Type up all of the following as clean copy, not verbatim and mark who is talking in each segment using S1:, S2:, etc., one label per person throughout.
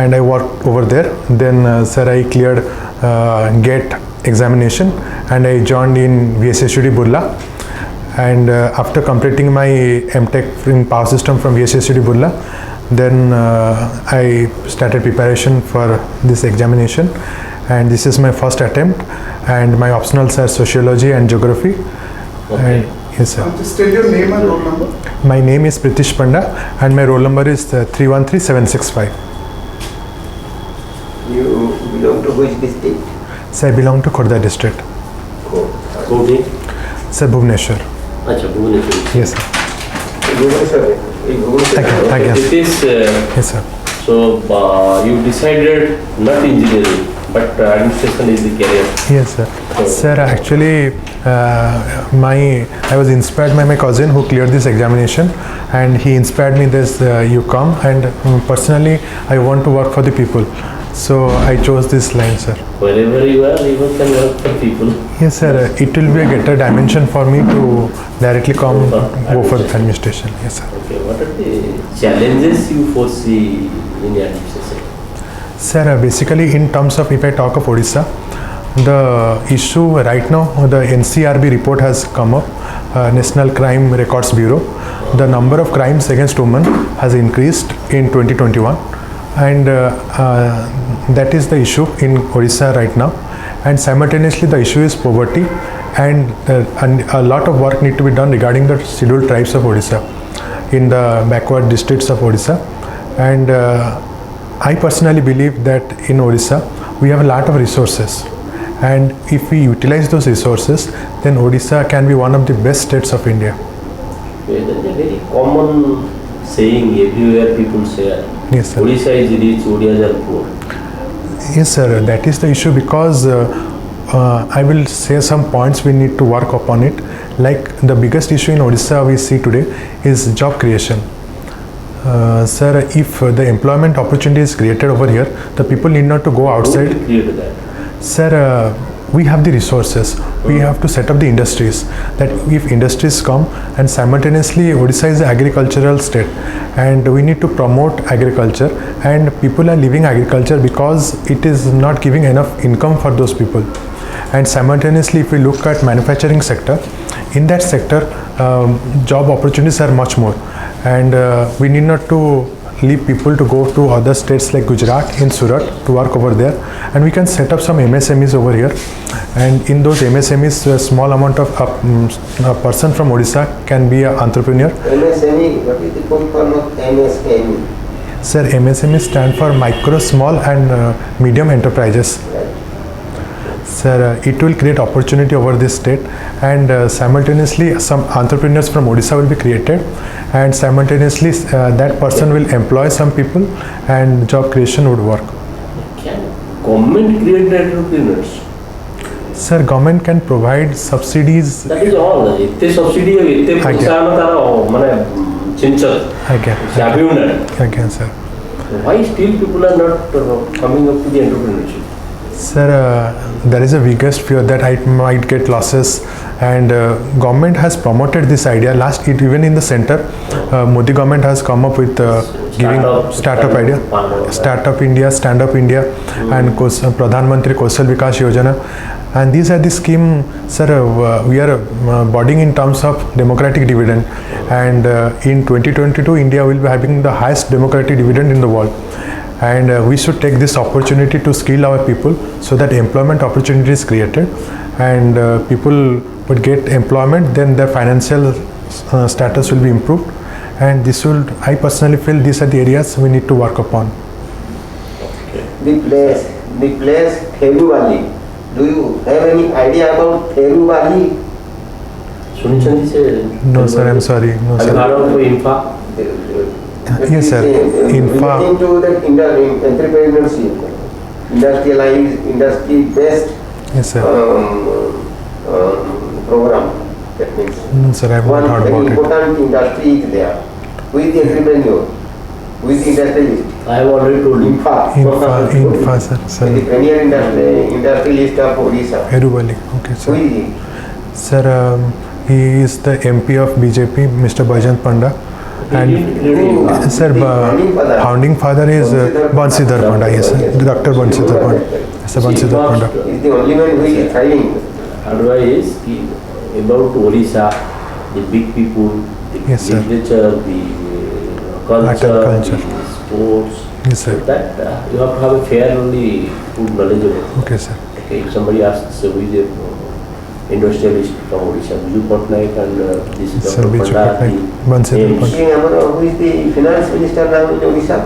S1: and I worked over there. Then sir, I cleared GATE examination and I joined in VSSUD Burla. And after completing my MTech in Power System from VSSUD Burla, then I started preparation for this examination, and this is my first attempt, and my optionals are Sociology and Geography.
S2: Okay.
S1: And yes sir.
S3: Just tell your name and roll number.
S1: My name is Pritish Panda and my roll number is 313765.
S2: You belong to which district?
S1: So I belong to Khordha district.
S2: Kogi?
S1: Sir, Bhubaneswar.
S2: Acha, Bhubaneswar.
S1: Yes sir.
S2: Bhubaneswar.
S1: Thank you.
S2: It is,
S1: Yes sir.
S2: so you decided not engineering, but administration is the career.
S1: Yes sir. Sir, actually I was inspired by my cousin who cleared this examination, and he inspired me this you come, and personally I want to work for the people. So I chose this line, sir.
S2: Wherever you are, you can work for people.
S1: Yes sir, it will be a greater dimension for me to directly go for the administration. Yes sir.
S2: Okay, what are the challenges you foresee in the administration?
S1: Sir, basically in terms of, if I talk of Odisha, the issue right now, the NCRB report has come up, National Crime Records Bureau. The number of crimes against women has increased in 2021, and that is the issue in Odisha right now. And simultaneously the issue is poverty, and a lot of work need to be done regarding the scheduled tribes of Odisha in the backward districts of Odisha. And I personally believe that in Odisha we have a lot of resources, and if we utilize those resources, then Odisha can be one of the best states of India.
S2: There is a very common saying everywhere, people say,
S1: Yes sir.
S2: Odisha is rich, Odias are poor.
S1: Yes sir, that is the issue, because I will say some points we need to work upon it. Like the biggest issue in Odisha we see today is job creation. Sir, if the employment opportunity is created over here, the people need not to go outside.
S2: Who will create that?
S1: Sir, we have the resources. We have to set up the industries. That if industries come, and simultaneously Odisha is an agricultural state, and we need to promote agriculture, and people are leaving agriculture because it is not giving enough income for those people. And simultaneously, if we look at manufacturing sector, in that sector job opportunities are much more, and we need not to leave people to go to other states like Gujarat, in Surat, to work over there, and we can set up some MSMEs over here. And in those MSMEs, a small amount of a person from Odisha can be an entrepreneur.
S2: MSME, what is the full form of MSME?
S1: Sir, MSME stand for micro, small and medium enterprises. Sir, it will create opportunity over this state, and simultaneously some entrepreneurs from Odisha will be created, and simultaneously that person will employ some people, and job creation would work.
S2: Can government create the entrepreneurs?
S1: Sir, government can provide subsidies.
S2: That is all. Itte subsidy or itte protsahana tara mane chinchal.
S1: Again, sir.
S2: Why still people are not coming up to the entrepreneurship?
S1: Sir, there is a biggest fear that I might get losses, and government has promoted this idea. Even in the center, Modi government has come up with giving startup idea, Startup India, Stand Up India, and Pradhan Mantri Kaushal Vikas Yojana. And these are the scheme, sir. We are boarding in terms of democratic dividend, and in 2022, India will be having the highest democratic dividend in the world. And we should take this opportunity to skill our people so that employment opportunity is created, and people would get employment, then their financial status will be improved, and this will, I personally feel these are the areas we need to work upon.
S2: The place Theru Valley. Do you have any idea about Theru Valley?
S1: No sir, I'm sorry. No sir.
S2: Infra?
S1: Yes sir. Infra.
S2: Into the entrepreneurship, industrialized, industry-based
S1: Yes sir.
S2: program. That means
S1: No sir, I have not
S2: one
S1: heard
S2: very
S1: about it.
S2: important industry is there with the entrepreneur, with the industrialist. I have already told you.
S1: Infra sir.
S2: The premier industrialist of Odisha.
S1: Theru Valley. Okay
S2: Who
S1: sir.
S2: is he?
S1: Sir, he is the MP of BJP, Mr. Bajrang Panda, And sir, founding father is Bansidhar Panda. Yes, sir. Dr. Bansidhar Panda. Yes, sir, Bansidhar Panda.
S2: Is the only man who is thriving.
S3: Advice about Odisha, the big people, the
S1: Yes, sir.
S3: literature, the culture,
S1: culture.
S3: the sports.
S1: Yes,
S3: So
S1: sir.
S3: that you have to have a fairly good knowledge of it.
S1: Okay, sir.
S3: Okay, if somebody asks who is a industrialist from Odisha, Biju Patnaik and this
S1: Sir,
S3: Dr.
S1: Biju
S3: Panda,
S1: Patnaik,
S3: the
S1: Bansidhar
S3: names.
S1: Panda.
S2: Seeing who is the finance minister now in Odisha?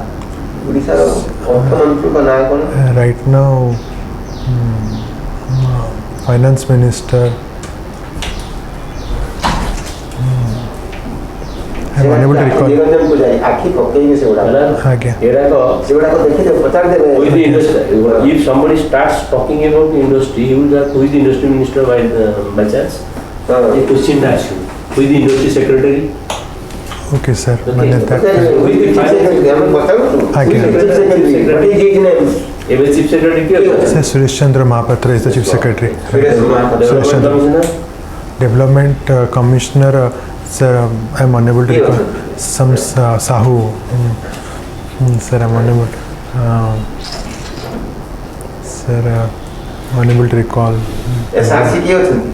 S2: Odisha ଅର୍ଥମନ୍ତ୍ରୀ का नाम कौन?
S1: Right now, finance minister. I'm unable to recall.
S2: Niranjan Pujari ଆଖି ପକେଇବେ ସେଗୁଡାକ
S1: ଆଜ୍ଞା।
S2: ସେଗୁଡାକ ଦେଖିଲେ ପଚାରି ଦେବେ
S3: Who is the industry? If somebody starts talking about the industry, he will ask who is the industry minister by chance.
S2: ହଁ।
S3: A question to ask you. Who is the industry secretary?
S1: Okay, sir.
S3: Okay.
S1: ମାନେ that.
S2: ପଚାରିବେ, who is the chief secretary? ଆମେ ପଚାରୁଛୁ
S1: ଆଜ୍ଞା।
S2: Who is the chief secretary? What is his name?
S3: ଏବେ chief secretary କିଏ ଅଛନ୍ତି?
S1: Sir, Suresh Chandra Mahapatra is the chief secretary.
S2: Suresh Mohapatra.
S1: Suresh Chandra.
S3: Commissioner?
S1: Development commissioner, sir, I'm unable to
S2: Yes.
S1: recall. Some Sahu. Sir, I'm unable. Sir, unable to recall.
S2: SRC କିଏ ଅଛନ୍ତି?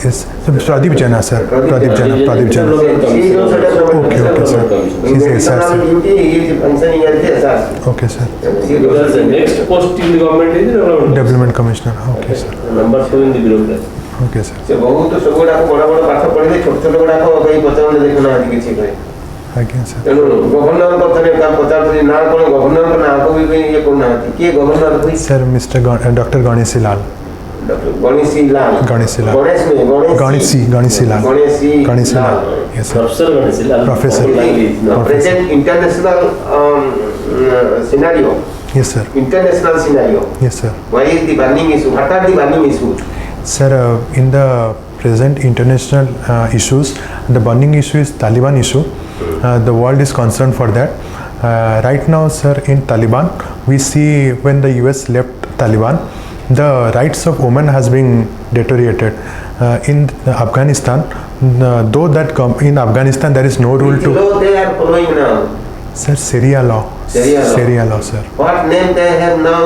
S1: Yes, Pradeep Jana, sir. Pradeep Jana.
S3: Development
S2: She is also development
S1: Okay, okay, sir.
S2: In
S1: He's
S2: the internal
S1: SRC.
S2: duty, he is functioning as the SRC.
S1: Okay, sir.
S3: Because the next post in the government is the development.
S1: Development commissioner. Okay, sir.
S3: Number 2 in the bureaucracy.
S1: Okay, sir.
S2: ସେ ବହୁତ ସବୁଗୁଡାକ ବଡ ବଡ ପାଠ ପଢିଲେ ଛୋଟ ଛୋଟ ଗୁଡାକ କେହି ପଚାରୁଥିଲେ ଦେଖୁନାହାନ୍ତି କିଛି କରେ
S1: Again, sir.
S2: ତେଣୁ ଗଭର୍ଣ୍ଣରଙ୍କ ଥରେ ପଚାରୁଥିଲି ନା କଣ ଗଭର୍ଣ୍ଣରଙ୍କ ନାଁକୁ ବି ଇଏ କରୁନାହାନ୍ତି କିଏ ଗଭର୍ଣ୍ଣର ହୁଏ
S1: Sir, Mr. Dr. Ganeshi Lal.
S2: Ganeshi Lal
S1: Ganeshi Lal.
S2: Ganesh ନୁହେଁ
S1: Ganeshi Lal. Ganeshi Lal. Yes, sir.
S3: Professor Ganesh Lal.
S1: Professor.
S2: present international scenario
S1: Yes, sir.
S2: international scenario
S1: Yes, sir.
S2: why is the burning issue what are the burning issues
S1: Sir, in the present international issues, the burning issue is Taliban issue. The world is concerned for that. Right now, sir, in Taliban, we see when the US left Taliban, the rights of women has been deteriorated. In Afghanistan, though that in Afghanistan there is no rule
S2: which
S1: to.
S2: law they are following now
S1: Sir, Sharia law.
S2: Sharia law.
S1: Sharia law, sir.
S2: what name they have now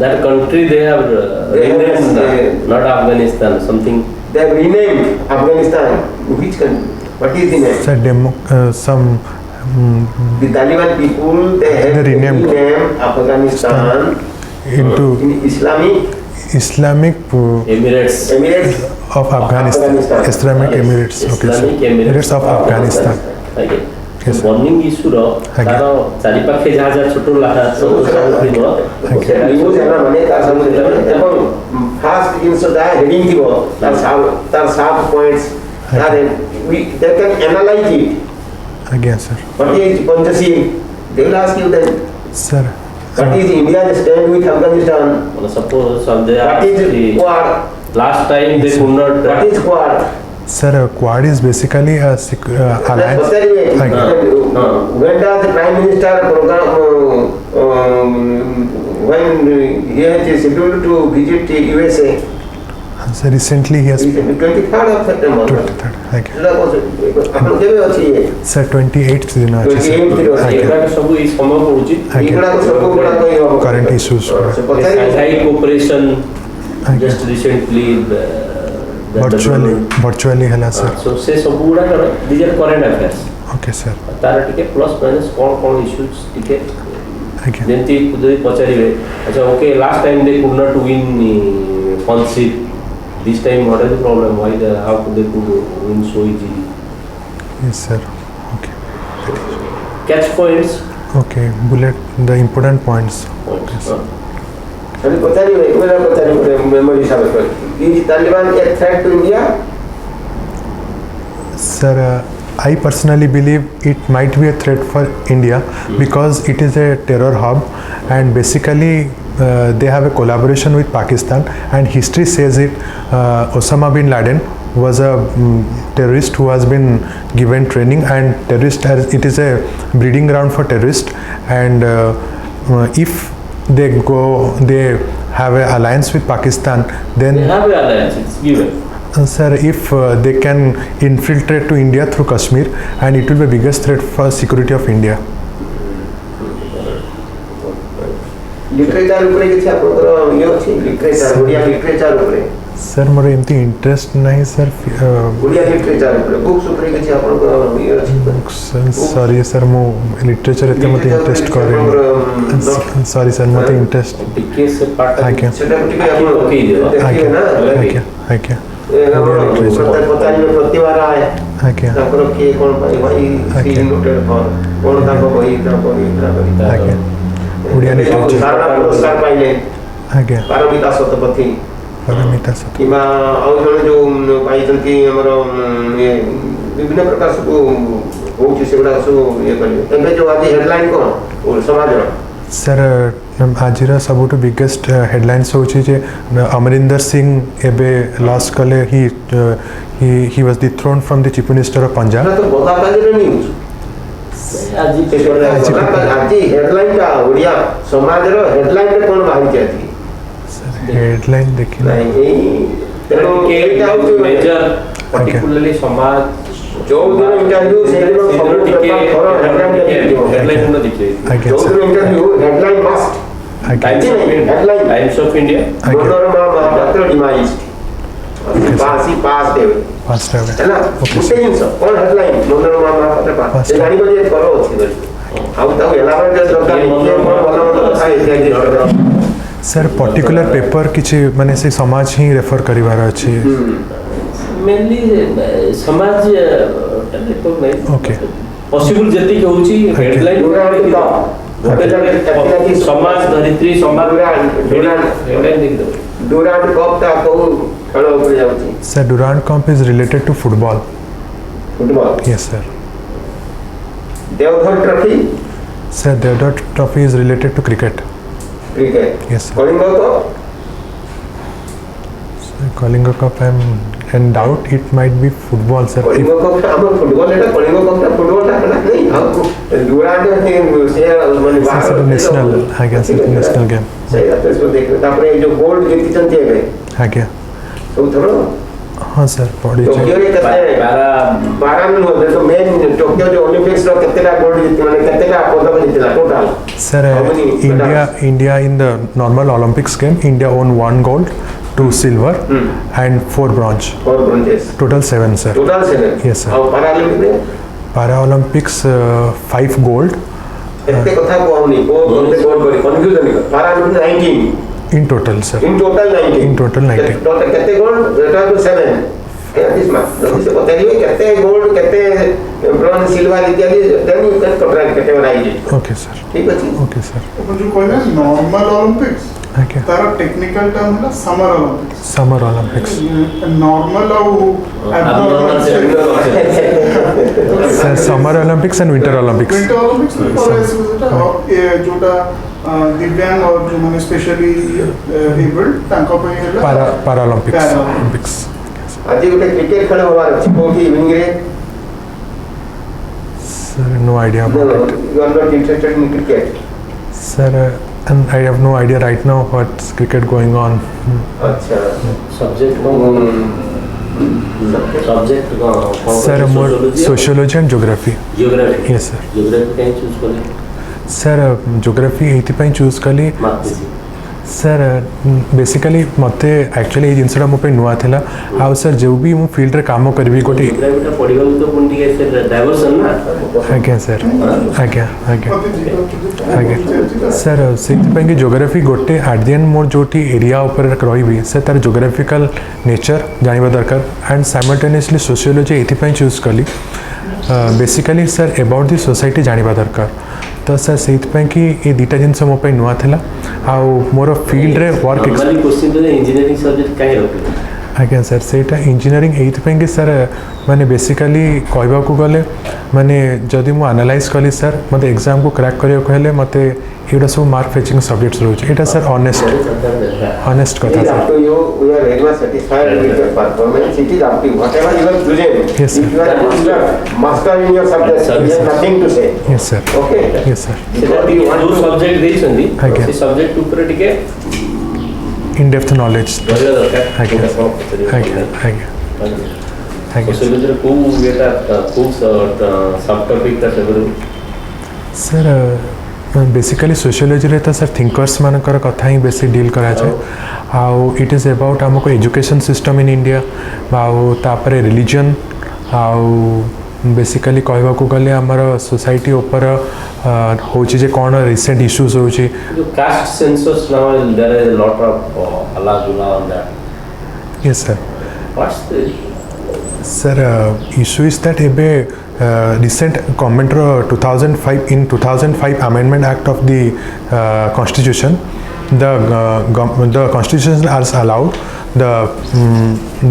S3: That country they have
S2: They have,
S3: renamed, not Afghanistan, something.
S2: they have renamed Afghanistan which country what is the name
S1: Sir, some.
S2: the Taliban people they have
S1: They renamed
S2: renamed Afghanistan
S1: Into
S2: in Islamic
S1: Islamic
S3: Emirates.
S2: Emirates
S1: of Afghanistan. Islamic
S3: Yes.
S1: Emirates. Okay, sir.
S3: Islamic Emirates
S1: of Afghanistan.
S3: Okay.
S1: Yes, sir.
S3: Burning ଇସ୍ୟୁର
S1: ଆଜ୍ଞା।
S3: ତାର ଚାରିପାଖେ ଯାହା ଯାହା ଛୋଟ ସବୁ ଥିବ ସେଇଟା
S2: ନ୍ୟୁଜ୍ ହେଲା ମାନେ ତା ସବୁ ଏବଂ ଫାଷ୍ଟ ଜିନିଷ ଯାହା ହେଡିଂ ଥିବ ତାର ସାଫ୍ ପଏଣ୍ଟସ୍ ତାର they can analyze it
S1: Again, sir.
S2: what is Panchasheel they will ask you then
S1: Sir.
S2: what is India's stand with Afghanistan
S3: suppose they
S2: what is Quad
S3: last time they could not
S2: what is Quad
S1: Sir, Quad is basically a alliance.
S2: when does the Prime Minister program when he has scheduled to visit USA
S1: Sir, recently he has
S2: 23rd of September
S1: 23rd. Okay.
S2: ଆପଣ କେବେ ଅଛି ଇଏ
S1: Sir, 28th दिन ଅଛି, sir.
S2: 28th ରେ ଅଛି।
S1: Okay.
S3: ଏଗୁଡ଼ାକ ସବୁ ଏଇ ସମୟ ପଡ଼ୁଛି
S1: ଆଜ୍ଞା।
S2: ଏଗୁଡ଼ାକ ସବୁ ଗୁଡ଼ାକ ଇଏ ହବ
S1: Current issues.
S2: ସେ ପଚାରିବେ
S3: ସାଂଘାଇ କୋପରେସନ
S1: ଆଜ୍ଞା।
S3: ଜଷ୍ଟ ରିସେଣ୍ଟଲି
S1: Virtually ହେଲା, sir.
S3: ସୋ ସେ ସବୁ ଗୁଡ଼ାକର these are current affairs
S1: Okay, sir.
S3: ତାର ଟିକେ ପ୍ଲସ୍ ମାଇନସ୍ କ'ଣ ଇସ୍ୟୁଜ୍ ଟିକେ
S1: Okay.
S3: ଯେମିତି ଯଦି ପଚାରିବେ ଆଚ୍ଛା okay last time they could not win ପନ୍ସିପ୍ this time what is the problem why how could they could win so easily
S1: Yes, sir. Okay.
S3: Catch points
S1: Okay. Bullet the important points.
S2: ଖାଲି ପଚାରିବେ ଏଗୁଡ଼ା ପଚାରିବେ memory ହିସାବରେ କରି is Taliban A threat to India
S1: Sir, I personally believe it might be a threat for India because it is a terror hub and basically they have a collaboration with Pakistan and history says it. Osama bin Laden was a terrorist who has been given training and it is a breeding ground for terrorists and if they have an alliance with Pakistan then
S3: They have an alliance, it's given.
S1: Sir, if they can infiltrate to India through Kashmir, and it will be biggest threat for security of India.
S2: Literature उपरे किसी आपनकर ये अछि literature Odia literature उपरे
S1: sir मोर एमती interest नहीं sir
S2: Odia literature उपरे books उपरे किसी आपनकर ये अछि
S1: सॉरी सर मो लिटरेचर एते मते इंटरेस्ट करे सॉरी सर मते इंटरेस्ट
S3: टिके से पार्ट
S1: आज्ञा
S2: सेटा टिके आपन देखिए ना
S1: आज्ञा आज्ञा
S2: पता नहीं प्रतिवार आए
S1: आज्ञा
S2: ताकर के कोन भाई सी नोटेड कोन ताको बही ताको
S1: आज्ञा ओडिया लिटरेचर
S2: सारा पुरस्कार पाइले
S1: आज्ञा
S2: पारमिता सतपथी
S1: परमिता सत
S2: किंवा और जने जो पाइछंती हमर ये विभिन्न प्रकार सब होची सेगुडा सब ये करियो एबे जो आज हेडलाइन कोन समाज
S1: सर आजिर सबुठ बिगेस्ट हेडलाइंस होची जे अमरिंदर सिंह एबे लॉस कले he was dethroned from the chief minister of Punjab
S2: तो बता काजे न्यूज़ आज पेपर आज हेडलाइन का ओडिया समाज रो हेडलाइन रे कोन बाहरी जाती
S1: सर हेडलाइन देखि
S2: नहीं तेरो के
S3: मेजर पर्टिकुलरली समाज
S2: जो दिन इंटरव्यू से सब
S3: हेडलाइन न दिखे
S2: जो दिन interview headline must headline
S3: Times of India
S2: Manorama Mahapatra demise पास देवे
S1: फास्ट है
S2: है ना उसे जिनस कोन हेडलाइन मनोरमा महापत्र पास ए गाड़ी बजे करो अछि आउ ताऊ एलाबरेट दरकार ये कोन भलो था इत्यादि
S1: सर पर्टिकुलर पेपर किछि माने से समाज ही रेफर करिवार अछि
S3: मेनली समाज रिकॉग्नाइज
S1: ओके
S3: पॉसिबल जति होउची हेडलाइन समाज धरित्री समाज हेडलाइन देख दो
S2: डुरांड कप ता को खेल ऊपर जाउची
S1: sir Durand cup is related to football
S2: football
S1: yes sir
S2: Deodhar trophy
S1: sir Deodhar trophy is related to cricket
S2: cricket
S1: yes sir
S2: Kalinga cup
S1: Kalinga cup I am in doubt it might be football sir
S2: Kalinga cup हम football एटा Kalinga cup ता football ता नहीं हम Durand से माने
S1: sir national I guess national game
S2: सही है तो देख तापरे जो गोल्ड जीती चंचे है
S1: आ गया
S2: तो थरो
S1: हाँ सर पढ़ी
S2: टोक्यो रे कते 12 में होते तो मेन टोक्यो जो ओलंपिक्स रो केतेटा गोल्ड जीती माने केतेटा पदक जीतला total
S1: sir India in the normal Olympics game India won 1 gold 2 silver and 4 bronze
S2: 4 bronzes
S1: total 7 sir
S2: total 7
S1: yes sir
S2: और पैरालंपिक में
S1: para olympics 5 gold
S2: एते कथा कोनी को गोल्ड करी कंफ्यूजन नहीं Paralympic 19
S1: in total sir
S2: in total 19
S1: in total 19
S2: total केते gold एटा तो 7 दिस मा जल्दी से बताइए केते गोल्ड केते ब्रॉन्ज सिल्वर इत्यादि then you can contract categorize
S1: okay sir
S2: ठीक अछि
S1: okay sir
S4: जो कहले नॉर्मल ओलंपिक्स
S1: okay
S4: तार टेक्निकल टर्म है summer Olympics
S1: summer olympics
S4: normal और
S1: sir summer olympics and winter olympics
S4: winter Olympics में पर ये जोटा दिव्यांग और जो माने स्पेशली एबल्ड तांको पे है
S1: Paralympics
S2: आज गोटे क्रिकेट खेल होबार अछि कोठी इवनिंग रे
S1: sir no idea about it
S2: you are not interested in cricket
S1: sir and I have no idea right now what's cricket going on
S2: अच्छा
S3: subject subject
S1: sir more sociology and geography
S3: geography
S1: yes sir
S3: geography कहीं choose करले
S1: sir geography ये choose कली sir basically मते actually ये जिनसा मो पे नुआ थिला आ सर जो भी मु फील्ड रे काम करबी गोटे
S3: जियोग्राफीटा पढिबा तो पुंडी के से डाइवर्सन ना
S1: आज्ञा सर आज्ञा सर से कि जोग्राफी गोटे एट द एंड मोर जोटी एरिया ऊपर रही से तार जोग्राफिकल नेचर जानवा दरकार एंड साइमल्टेनियसली सोशियोलॉजी ये चूज कली basically sir about the society जानवा दरकार तो सर से कि ये दुटा जिनस मो पे नुआ थिला आ मोर फील्ड रे वर्क
S3: नॉर्मली क्वेश्चन तो इंजीनियरिंग सब्जेक्ट काहे रखले
S1: आज्ञा सर सेटा इंजीनियरिंग ये कि सर माने बेसिकली कहबा को गले माने जदि मु एनालाइज कली सर मते एग्जाम को क्रैक करियो कहले मते एटा सब मार्क फेचिंग सब्जेक्ट्स रोज एटा सर ऑनेस्ट कथा sir
S2: after you we are very much satisfied with your performance it is up to you whatever you have chosen
S1: Yes, sir.
S2: if you are master in your subject you have nothing to say
S1: yes sir
S2: okay
S1: yes sir
S3: सेटा जो subject देइछंदी
S1: आज्ञा।
S3: से subject ऊपर टिके
S1: in depth knowledge
S3: धरिया दरकार
S1: आज्ञा आज्ञा Thank you.
S3: Sociology କୋଉ ଏଟା କୋଉ ସବ୍ ଟପିକଟା ସେଗୁଡା
S1: सर बेसिकली सोशियोलॉजी रे तो सर थिंकर्स मानकर कथा ही बेसी डील करा जाए आउ इट इज अबाउट हमको एजुकेशन सिस्टम इन इंडिया आउ तापरे रिलीजन आउ बेसिकली कहवा को गले हमर सोसाइटी ऊपर होची जे कोन रिसेंट इश्यूज होची
S3: caste census now there is a lot of हल्ला जुला on that
S1: yes sir
S3: what's the
S1: sir issue is that एबे recent comment 2005 amendment act of the constitution the constitution has allowed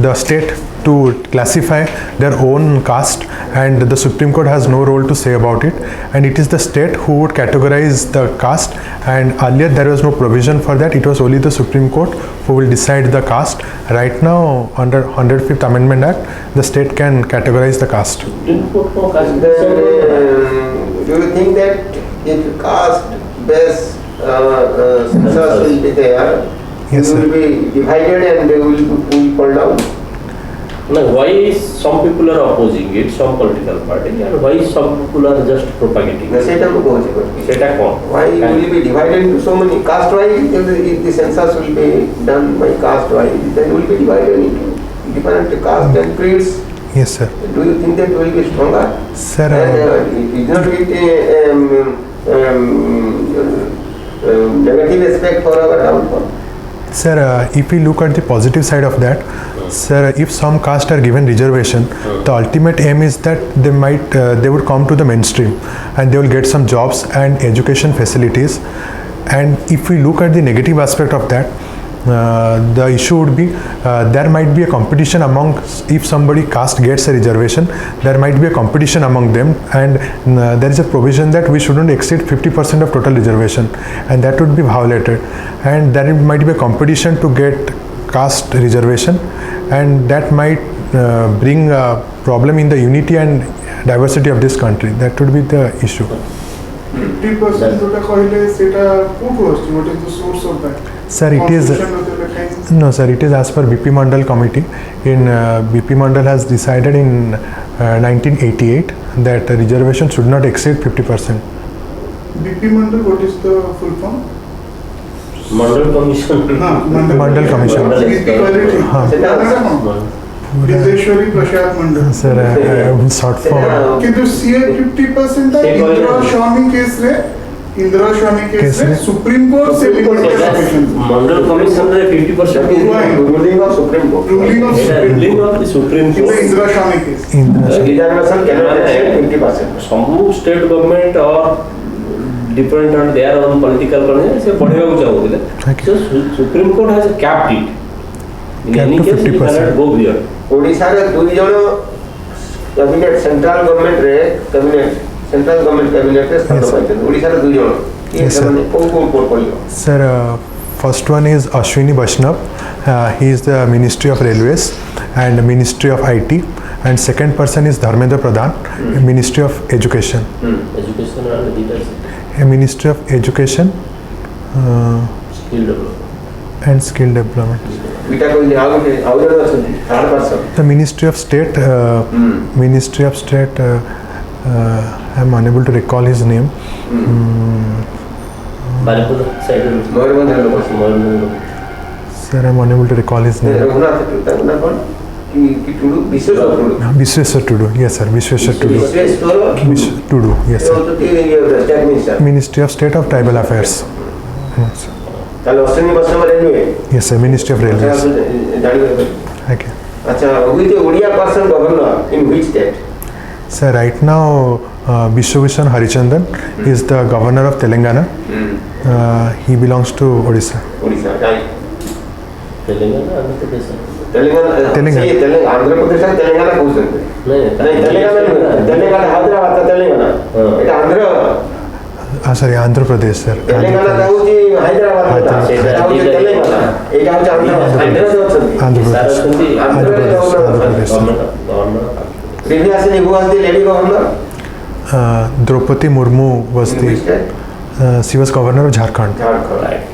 S1: the state to classify their own caste and the Supreme Court has no role to say about it and it is the state who would categorize the caste and earlier there was no provision for that it was only the Supreme Court who will decide the caste. Right now under 105th Amendment Act the state can categorize the caste.
S2: Do you think that if caste based census will be there,
S1: Yes,
S2: you will be divided and they will fall down?
S3: Now, why some people are opposing it, some political party, and why some people are just propagating
S2: The
S3: it?
S2: state of the
S3: Seta kon?
S2: Why will it be divided into so many caste wise? If the census will be done by caste wise, then will be divided into different caste and creeds.
S1: Yes sir.
S2: Do you think that will be stronger?
S1: Sir
S2: And is not it negative aspect for our downfall?
S1: Sir, if we look at the positive side of that, sir, if some caste are given reservation, the ultimate aim is that they would come to the mainstream and they will get some jobs and education facilities. And if we look at the negative aspect of that, the issue would be there might be a competition among if somebody caste gets a reservation, there might be a competition among them and there is a provision that we shouldn't exceed 50% of total reservation and that would be violated and there might be a competition to get caste reservation and that might bring a problem in the unity and diversity of this country. That would be the issue.
S4: 50% जोटा कहले सेटा cocoa अछि what is the source of that
S1: Sir, it is no sir, it is as per BP Mandal committee. In BP Mandal has decided in 1988 that reservation should not exceed 50%.
S4: BP Mandal what is the full form
S3: Mandal Commission.
S4: हां
S1: Mandal Commission.
S4: BP quality
S1: हाँ.
S4: Videshwari Prasad Mandal
S1: Sir, short form.
S4: किंतु CA 50%
S3: से
S4: इंदिरा स्वामी case रे इंदिरा स्वामी case रे supreme court से limitation
S3: Mandal Commission रे 50%
S2: Ruling of Supreme Court.
S4: Ruling of
S3: ruling of the Supreme
S4: in
S3: Court.
S4: Indira Swami case
S2: Reservation cannot exceed 50%.
S3: Some state government or different on their own political condition से बढ़ेगा चाहूँगा
S1: Okay.
S3: so Supreme Court has capped it in
S1: Capped
S3: any
S1: to
S3: case you
S1: 50%.
S3: cannot go beyond.
S2: Odisha रे दुई जण cabinet central government रे cabinet central government cabinet रे स्थान
S1: Yes, sir.
S2: पाइछन Odisha रे दुई जण ये
S1: Yes, sir.
S2: ସେମାନେ कोन portfolio
S1: Sir, first one is Ashwini Vaishnav. He is the Ministry of Railways and Ministry of IT. And second person is Dharmendra Pradhan, Ministry of Education.
S3: Education and leadership,
S1: Ministry of Education
S3: skill development.
S1: and Skill Development.
S2: बिटा कोई आउ जण अछन third person
S1: The Ministry of State, Ministry of State, I am unable to recall his name.
S3: Baripada side
S2: Mayurbhanj लोक
S3: Mayurbhanj
S1: Sir, I am unable to recall his name.
S2: Raghunath ना कोन कि Tudu Vishesh Tudu
S1: Vishweshwar Tudu. Yes, sir. Vishweshwar Tudu.
S2: Vishesh
S1: Tudu. Yes, sir.
S2: तो state minister
S1: Ministry of State of Tribal Affairs. Yes, sir.
S2: ताले Ashwini Vaishnaw railway
S1: Yes, sir. Ministry of Railways.
S2: जानिबे
S1: Okay.
S2: अच्छा with Odia person governor in which state
S1: Sir, right now Vishwabhushan Harichandan is the governor of Telangana. He belongs to Odisha.
S2: Odisha right
S3: Telangana Andhra Pradesh
S2: Telangana सही तेलंगाना आंध्र प्रदेश और तेलंगाना पूछते नहीं तेलंगाना हैदराबाद तेलंगाना এটা Andhra
S1: Sorry, Andhra Pradesh, sir.
S2: Telangana कहूची Hyderabad এটা হচ্ছে তেলেঙ্গানা এটা হচ্ছে Andhra
S1: Andhra Pradesh.
S2: Andhra Pradesh
S3: governor
S2: previously who was the lady governor
S1: Draupadi Murmu was
S2: in which
S1: the.
S2: state
S1: She was governor of Jharkhand.
S2: Jharkhand
S3: right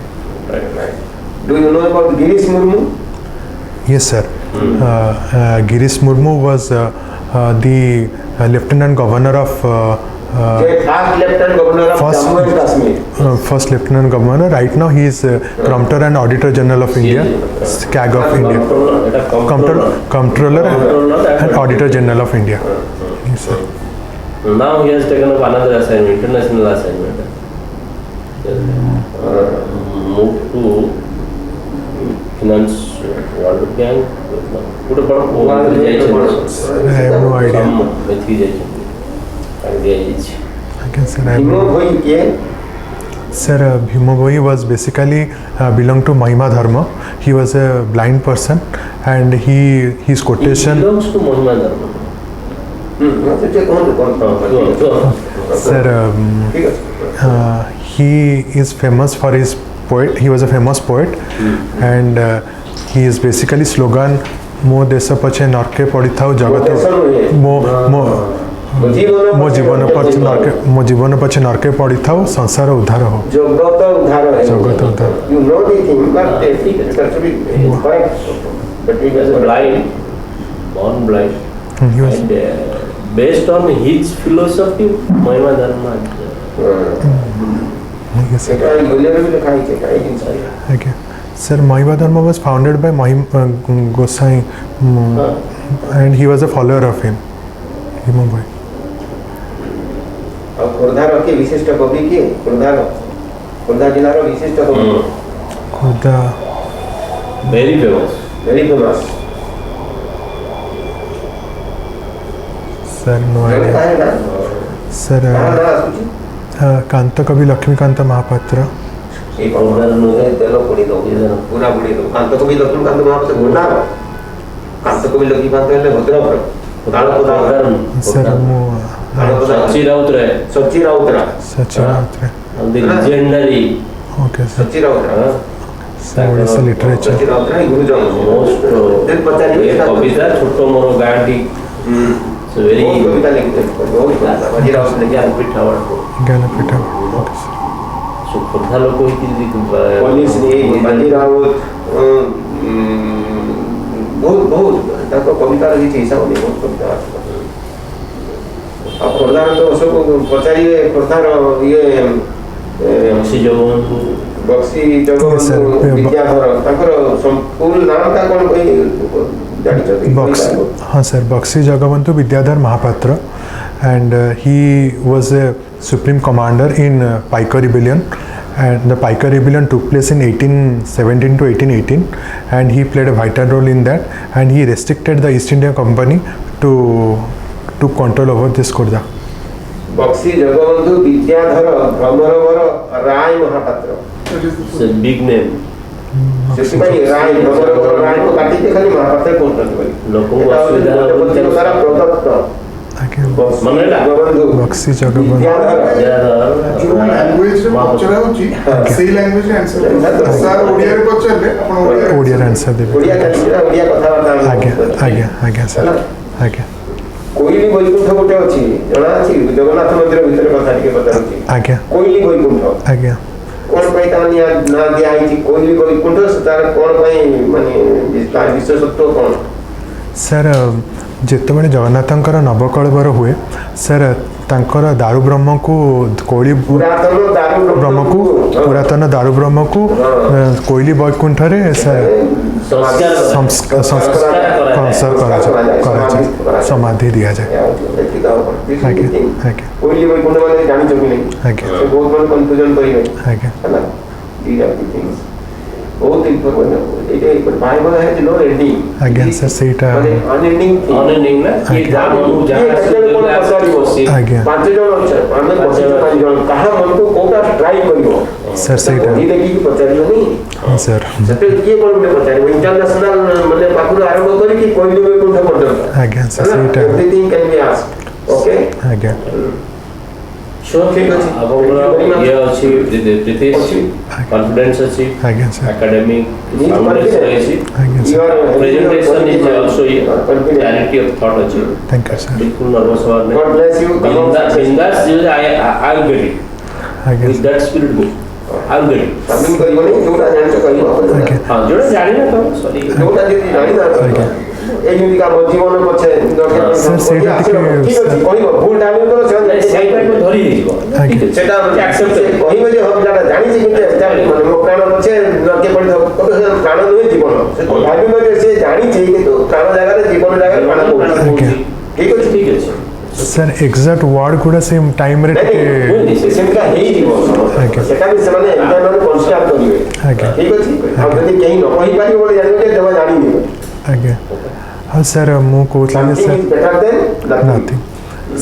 S2: do you know about Girish Murmu
S1: Yes, sir. Girish Murmu was the Lieutenant Governor of
S2: J first lieutenant governor of
S1: First-
S2: Jammu and Kashmir
S1: first Lieutenant Governor. Right now he is Comptroller and Auditor General of India, CAG of India, Comptroller and Auditor General of India. Yes, sir.
S3: Now he has taken up another assignment, international assignment. Moved to finance World Bank. Put a part of
S1: I have no idea.
S3: idea is.
S1: Okay, sir. I have
S2: हिमो
S1: no-
S2: भोई के
S1: Sir, Bhima Bhoi was basically belonged to Mahima Dharma. He was a blind person, and his
S3: It
S1: quotation.
S3: belongs to Mahima Dharma.
S2: जे कौन
S1: Sir,
S2: ठीक है
S1: he is famous for his poet. He was a famous poet, and he is basically slogan "Mo desa pache narke padithau jagato mo mo ମୋ ଜୀବନ ପଛେ ନରକେ ପଡ଼ିଥାଉ ସଂସାର ଉଦ୍ଧାର ହଉ।
S2: जगत उद्धार है
S1: जगत उद्धार।
S2: You know the thing but it's actually correct
S3: But he was blind, born blind,
S1: He was
S3: and based on his philosophy, Mahima Dharma.
S1: yes, sir.
S2: এটা বলে বলে খাই છે খাই জিনিস
S1: Okay. Sir, Mahima Dharma was founded by Gosai, and he was a follower of him. Bhima Bhoi.
S2: ଆଉ ଖୋର୍ଦ୍ଧାର କିଏ ବିଶିଷ୍ଟ କବି କିଏ ଖୋର୍ଦ୍ଧା ଜିଲ୍ଲାର ବିଶିଷ୍ଟ କବି
S1: Khurda,
S3: Very famous.
S2: Very famous
S1: sir, no
S2: ଜଣେ
S1: idea.
S2: କାହାର ନା
S1: Sir,
S2: କାହାର ନା ଆସୁଛି
S1: କାନ୍ତ କବି ଲକ୍ଷ୍ମୀକାନ୍ତ ମହାପାତ୍ର।
S2: এই খোর্দ্ধার নদী তেল পড়ি দেবো পুরা পড়ি দেবো কান্ত কবি লক্ষ্মীকান্ত মহাপাত্র ভଣ୍ଡାର କାନ୍ତ କବି ଲକ୍ଷ୍ମୀକାନ୍ତ ହେଲେ ଭଦ୍ରକର ତାଳପଦା
S1: Sir, ମୁଁ
S3: Sachi Rautray,
S2: Sachi Routray
S1: Sachin Routray.
S3: the legendary.
S1: Okay, sir.
S2: Sachi Routray
S1: Sir, Odisha literature.
S2: ସଚି ରାଉତରା ଗୁରୁଜନ
S3: Most
S2: then ପଚାରିବେ
S3: କବିତା ଛୋଟ ମୋର ଗାଁଟି very
S2: ବହୁତ କବିତା ଲେଖିଛନ୍ତି ବହୁତ କବିତା ବାଜି Raut
S3: Jnanpith award
S1: Jnanpith. Okay, sir.
S3: so Khordha ଲୋକ ହେଇକି
S2: ପୋଲିସ ବାଜି ରାଉତ ବହୁତ ତାଙ୍କ କବିତାର କିଛି ହିସାବ ନେଇ ବହୁତ କବିତା ଅଛି ଆଉ ଖୋର୍ଦ୍ଧାର ତ ସବୁ ପଚାରିବେ ଖୋର୍ଦ୍ଧାର ଇଏ
S3: ବକ୍ସି ଜଗବନ୍ଧୁ
S2: ବକ୍ସି
S1: Yes,
S2: ଜଗବନ୍ଧୁ
S1: sir.
S2: ବିଦ୍ୟାଧର ତାଙ୍କର ଫୁଲ୍ ନାମଟା କ'ଣ କହି ଜାଣିଛନ୍ତି
S1: हाँ sir, Bakshi Jagabandhu Bidyadhar Mohapatra, and he was a supreme commander in Piker Rebellion, and the Piker Rebellion took place in 1817 to 1818, and he played a vital role in that, and he restricted the East India Company to control over this Khurda.
S2: Bakshi Jagabandhu Bidyadhar Bhramarbar Ray Mohapatra
S3: it's a big name
S2: ସେଥିପାଇଁ ରାୟ ଭ୍ରମରବର ରାୟକୁ କାଟିକି ଖାଲି ମହାପାତ୍ର କହୁଛନ୍ତି ବୋଲି
S3: ଲୋକଙ୍କୁ
S2: ଏଟା ହଉଛି
S3: ଅସୁବିଧା
S2: ଗୋଟେ ପତ୍ରିକାର ପ୍ରଦତ୍ତ
S1: Again,
S3: ମାନେ ହେଲା?
S2: ଜଗବନ୍ଧୁ
S1: ବକ୍ସି ଜଗବନ୍ଧୁ
S2: ବିଦ୍ୟାଧର
S4: ଯୋଉ ଲାଙ୍ଗୁଏଜରେ ପଚରା ହଉଛି ସେଇ ଲାଙ୍ଗୁଏଜରେ ଆନ୍ସର ସାର୍ ଓଡ଼ିଆରେ ପଚାରିଲେ ଆପଣ
S1: ଓଡ଼ିଆରେ ଆନ୍ସର ଦେବେ।
S2: ଓଡ଼ିଆ ଜାଣିଛି ଓଡ଼ିଆ କଥାବାର୍ତ୍ତା ଆମେ
S1: ଆଜ୍ଞା
S2: କରୁଛୁ।
S1: ଆଜ୍ଞା ଆଜ୍ଞା ସାର୍,
S2: ହେଲା?
S1: ଆଜ୍ଞା
S2: କୋଇଲି ବୈକୁଣ୍ଠ ଗୋଟେ ଅଛି ଜଣା ଅଛି ଜଗନ୍ନାଥ ମନ୍ଦିର ଭିତରେ କଥା ଟିକେ ପଚାରୁଛି
S1: ଆଜ୍ଞା
S2: କୋଇଲି ବୈକୁଣ୍ଠ
S1: ଆଜ୍ଞା।
S2: କ'ଣ ପାଇଁ ତା ନାଁ ଦିଆହେଇଛି କୋଇଲି ବୈକୁଣ୍ଠ ତାର କ'ଣ ପାଇଁ ମାନେ ତାର ବିଶେଷତ୍ୱ କ'ଣ
S1: ସାର୍, ଯେତେବେଳେ ଜଗନ୍ନାଥଙ୍କର ନବକଳେବର ହୁଏ ସାର୍, ତାଙ୍କର ଦାରୁ ବ୍ରହ୍ମକୁ କୋଇଲି
S2: ପୁରାତନ ଦାରୁ
S1: ବ୍ରହ୍ମକୁ ପୁରାତନ ଦାରୁ ବ୍ରହ୍ମକୁ କୋଇଲି ବୈକୁଣ୍ଠରେ ସାର୍ ସଂସ୍କାର କରାଯାଏ, ସମାଧି ଦିଆଯାଏ। ଆଜ୍ଞା ଆଜ୍ଞା
S2: କୋଇଲି ବୈକୁଣ୍ଠ ମାନେ ଜାଣିଛ କି ନାହିଁ
S1: ଆଜ୍ଞା
S2: ସେ ବହୁତ ମାନେ କନଫ୍ୟୁଜନ୍ କରିବେ
S1: ଆଜ୍ଞା
S2: ହେଲା these are the things ବହୁତ ଇନଫର୍ମେସନ୍ ଏଇଟା ବାଇବଲ୍ has no ending
S1: ଆଜ୍ଞା ସାର୍, ସେଇଟା
S2: ମାନେ unending thing
S3: ଅନଏଣ୍ଡିଂ ନା କି
S1: ଆଜ୍ଞା।
S3: ଯାହା ମନକୁ ଯାହା
S2: କେତେବେଳେ କ'ଣ ପଚାରିବ?
S1: ଆଜ୍ଞା
S2: ପାଞ୍ଚ ଜଣ ଅଛ ଆମେ ବସିଛୁ 5 ଜଣ କାହା ମନକୁ କୋଉଟା ଟ୍ରାଇ କରିବ
S1: ସାର୍, ସେଇଟା
S2: ବହି ଦେଖିକି ପଚାରିବନି
S1: ହଁ ସାର୍,
S2: ସେତେବେଳେ କିଏ କ'ଣ ଗୋଟେ ପଚାରିବ ଇଣ୍ଟରନ୍ୟାସନାଲ ମାନେ ପାଖରୁ ଆରମ୍ଭ କରିକି କୋଇଲି ବୈକୁଣ୍ଠ ପର୍ଯ୍ୟନ୍ତ
S1: ଆଜ୍ଞା ସାର୍, ସେଇଟା
S2: everything can be ask okay
S1: ଆଜ୍ଞା
S2: ଠିକ ଅଛି
S3: ଆପଣଙ୍କର ଇଏ ଅଛି ପ୍ରିତେଶ କନଫିଡେନ୍ସ ଅଛି
S1: ଆଜ୍ଞା ସାର୍,
S3: academic soundness ରହିଛି
S1: ଆଜ୍ଞା sir,
S3: presentation is also clarity of thought ଅଛି
S1: ଥ୍ୟାଙ୍କ ୟୁ ସାର୍,
S3: बिल्कुल नर्वस होने
S2: God bless you.
S3: बिंदास बिंदास I will get it
S1: ଆଜ୍ଞା
S3: with that spirit go I'll get it.
S2: ସାବିନ କରିବନି ଯୋଉଟା ଜାଣିଛ କହିବ
S1: ଆଜ୍ଞା।
S3: ହଁ ଯୋଉଟା ଜାଣିନା ତ ସରି
S2: ଯୋଉଟା ଯଦି ଜାଣିନା
S1: ଆଜ୍ଞା।
S2: ଏଇ ଯେମିତି ଆମ ଜୀବନ ପଛେ
S1: Sir, ସେଇଟା ଟିକେ-
S2: ଠିକ ଅଛି କହିବ ଭୁଲ ଟାଇମ୍ ତ
S3: ସେଇଟା ଧରି ହେଇଯିବ
S1: ଆଜ୍ଞା।
S3: ଠିକ ଅଛି
S2: ସେଟା
S3: accept
S2: ସେ କହିବେ ଯେ ହଁ ପିଲାଟା ଜାଣିଛି କିନ୍ତୁ ମାନେ ମୋ ପ୍ରାଣ ପଛେ ଲକେ ପଡ଼ିଥାଉ ପ୍ରାଣ ନୁହେଁ ଜୀବନ ସେ ଭାବିବ ଯେ ସେ ଜାଣିଛି କିନ୍ତୁ ପ୍ରାଣ ଜାଗାରେ ଜୀବନ ଜାଗାରେ ପ୍ରାଣ ପଡ଼ୁଛି
S1: ଆଜ୍ଞା।
S2: ଠିକ ଅଛି
S3: ଠିକ ଅଛି
S1: ସାର୍ ଏକ୍ଜାକ୍ଟ ୱାର୍ଡ ଗୁଡ଼ା ସେମ୍ ଟାଇମ୍ରେ
S2: ନାଇଁ
S1: ଟିକେ
S2: ନାଇଁ ସେ ସେମିତିକା ହେଇଯିବ
S1: ଆଜ୍ଞା।
S2: ସେଟା ବି ସେମାନେ ଏକ୍ସାମ୍ କନସିଡର କରିବେ
S1: ଆଜ୍ଞା।
S2: ଠିକ ଅଛି ଆଉ ଯଦି କେହି ନ କହିପାରିବ ବୋଲି ଜାଣିବେ ଯେ ଜମା ଜାଣିନି
S1: ଆଜ୍ଞା। ହଁ ସାର୍ ମୁଁ କହୁଥିଲି ଯେ
S2: something is
S1: sir
S2: better than nothing
S1: Nothing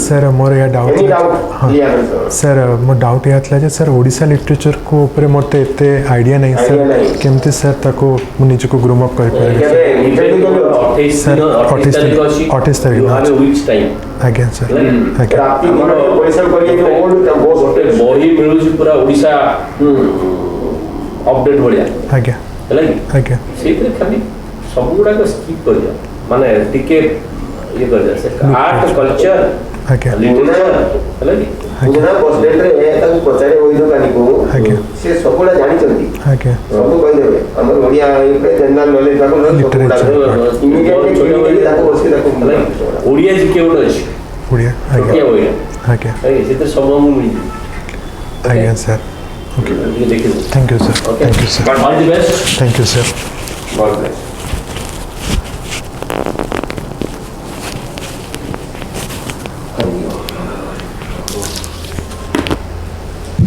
S1: sir ମୋର ଏହା ଡାଉଟ୍
S2: any doubt
S1: ହଁ
S2: clear answer
S1: ସାର୍ ମୋ ଡାଉଟ୍ ଏହା ଥିଲା ଯେ ସାର୍ ଓଡ଼ିଶା ଲିଟରେଚର୍କୁ ଉପରେ ମୋତେ ଏତେ ଆଇଡ଼ିଆ ନାହିଁ
S2: Idea
S1: ସାର୍
S2: ନାହିଁ।
S1: କେମିତି ସାର୍ ତାକୁ ମୁଁ ନିଜକୁ ଗ୍ରୁମ୍ ଅପ୍ କରିପାରିବି
S2: କେବେ interview କରିବ?
S3: 28
S1: Sir,
S3: ଦିନ 28 ତାରିଖ
S1: 28
S3: ଅଛି
S1: 28 ତାରିଖ
S3: you have a
S1: ଅଛି।
S3: week's time
S1: ଆଜ୍ଞା ସାର୍
S3: ହେଲା କି?
S1: ଆଜ୍ଞା
S2: ରାତି ଦିନ ପରିଶ୍ରମ କରି ଓଲ୍ଡ ବହୁତ
S3: ଗୋଟେ ବହି ମିଳୁଛି ପୁରା ଓଡ଼ିଶା ଅପଡେଟ୍ ଭଳିଆ
S1: ଆଜ୍ଞା
S3: ହେଲା କି
S1: ଆଜ୍ଞା
S3: ସେଇଥିରେ ଖାଲି ସବୁଗୁଡ଼ାକ ସ୍କିପ୍ କରିବା ମାନେ ଟିକେ ଇଏ କରିବା ସେ ଆର୍ଟ କଲଚର
S1: ଆଜ୍ଞା
S3: ଲିଟରେଚର ହେଲା କି
S2: ପୁରୁଣା ବସ୍ ଷ୍ଟେଣ୍ଡରେ ତାକୁ ପଚାରେ ବହି ଦୋକାନୀକୁ
S1: ଆଜ୍ଞା।
S2: ସେ ସବୁଗୁଡ଼ା ଜାଣିଛନ୍ତି
S1: ଆଜ୍ଞା
S2: ସବୁ କହିଦେବେ ଆମର ଓଡ଼ିଆ ଜେନେରାଲ ନଲେଜ ତାକୁ
S1: Literature.
S2: ଇମିଡ଼ିଏଟଲି ତାକୁ ବସିକି ତାକୁ
S3: ହେଲା କି ଓଡ଼ିଆ ଜିକେ ଗୋଟେ ଅଛି
S1: ଓଡ଼ିଆ
S3: ଛୋଟିଆ
S1: ଆଜ୍ଞା
S3: ବହିଟା
S1: ଆଜ୍ଞା
S3: ହେଲା କି ସେଥିରେ ସବୁ ଆମକୁ ମିଳିଯିବ
S1: ଆଜ୍ଞା ସାର୍
S3: ଟିକେ ଦେଖିବୁ
S1: thank you sir
S3: Okay.
S1: Thank you sir
S3: all the best
S1: thank you sir
S2: God bless